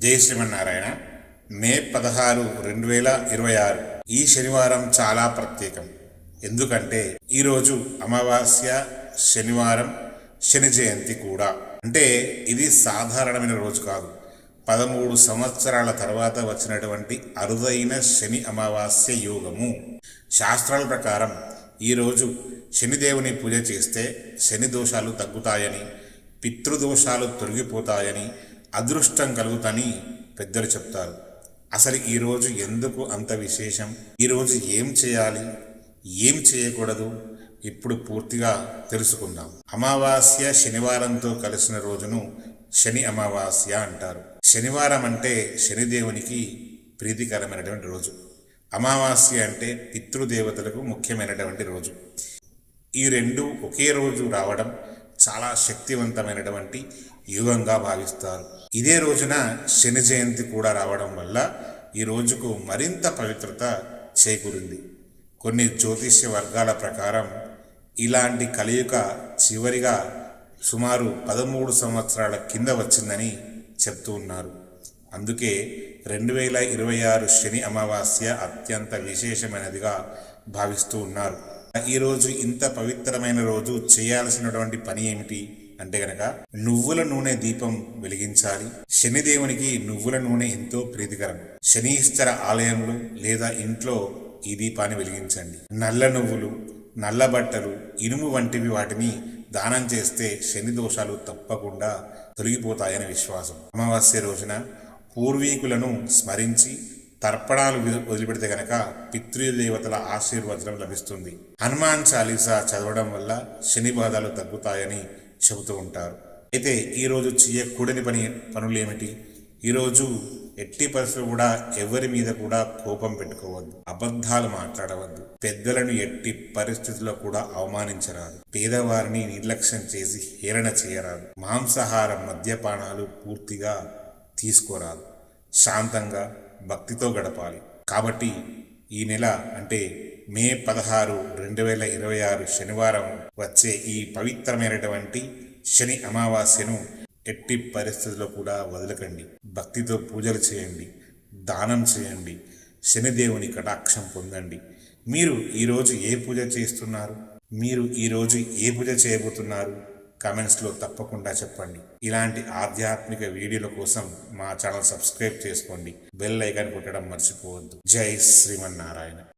జై శ్రీమన్నారాయణ. మే 16, 2026 ఈ శనివారం చాలా ప్రత్యేకం. ఎందుకంటే ఈరోజు అమావాస్య, శనివారం, శని జయంతి కూడా. అంటే ఇది సాధారణమైన రోజు కాదు. 13 సంవత్సరాల తర్వాత వచ్చినటువంటి అరుదైన శని అమావాస్య యోగము. శాస్త్రాల ప్రకారం ఈరోజు శనిదేవుని పూజ చేస్తే శని దోషాలు తగ్గుతాయని, పితృదోషాలు తొలగిపోతాయని, అదృష్టం కలుగుతని పెద్దలు చెప్తారు. అసలు ఈరోజు ఎందుకు అంత విశేషం? ఈరోజు ఏం చేయాలి, ఏం చేయకూడదు, ఇప్పుడు పూర్తిగా తెలుసుకుందాం. అమావాస్య శనివారంతో కలిసిన రోజును శని అమావాస్య అంటారు. శనివారం అంటే శనిదేవునికి ప్రీతికరమైనటువంటి రోజు. అమావాస్య అంటే పితృదేవతలకు ముఖ్యమైనటువంటి రోజు. ఈ రెండు ఒకే రోజు రావడం చాలా శక్తివంతమైనటువంటి యుగంగా భావిస్తారు. ఇదే రోజున శని జయంతి కూడా రావడం వల్ల ఈ రోజుకు మరింత పవిత్రత చేకూరింది. కొన్ని జ్యోతిష్య వర్గాల ప్రకారం ఇలాంటి కలియుగ చివరిగా సుమారు 13 సంవత్సరాల కింద వచ్చిందని చెప్తూ ఉన్నారు. అందుకే 2026 శని అమావాస్య అత్యంత విశేషమైనదిగా భావిస్తూ ఉన్నారు. ఈరోజు ఇంత పవిత్రమైన రోజు చేయాల్సినటువంటి పని ఏమిటి అంటే గనక నువ్వుల నూనె దీపం వెలిగించాలి. శనిదేవునికి నువ్వుల నూనె ఎంతో ప్రీతికరం. శనీశ్వర ఆలయంలో లేదా ఇంట్లో ఈ దీపాన్ని వెలిగించండి. నల్ల నువ్వులు, నల్ల బట్టలు, ఇనుము వంటివి వాటిని దానం చేస్తే శని దోషాలు తప్పకుండా తొలగిపోతాయని విశ్వాసం. అమావాస్య రోజున పూర్వీకులను స్మరించి తర్పణాలు వదిలిపెడితే గనక పితృదేవతల ఆశీర్వచనం లభిస్తుంది. హనుమాన్ చాలీసా చదవడం వల్ల శని బాధలు తగ్గుతాయని చెబుతూ ఉంటారు. అయితే ఈరోజు చేయకూడని పనులు ఏమిటి? ఈరోజు ఎట్టి పరిస్థితులు కూడా ఎవరి మీద కూడా కోపం పెట్టుకోవద్దు, అబద్ధాలు మాట్లాడవద్దు, పెద్దలను ఎట్టి పరిస్థితుల్లో కూడా అవమానించరాదు, పేదవారిని నిర్లక్ష్యం చేసి హేళన చేయరాదు, మాంసాహారం, మద్యపానాలు పూర్తిగా తీసుకోరాదు, శాంతంగా భక్తితో గడపాలి. కాబట్టి ఈ నెల అంటే మే 16, 2026 శనివారం వచ్చే ఈ పవిత్రమైనటువంటి శని అమావాస్యను ఎట్టి పరిస్థితుల్లో కూడా వదలకండి. భక్తితో పూజలు చేయండి, దానం చేయండి, శనిదేవుని కటాక్షం పొందండి. మీరు ఈరోజు ఏ పూజ చేస్తున్నారు? మీరు ఈరోజు ఏ పూజ చేయబోతున్నారు? కామెంట్స్లో తప్పకుండా చెప్పండి. ఇలాంటి ఆధ్యాత్మిక వీడియోల కోసం మా ఛానల్ సబ్స్క్రైబ్ చేసుకోండి. బెల్ ఐకాన్ కొట్టడం మర్చిపోవద్దు. జై శ్రీమన్నారాయణ.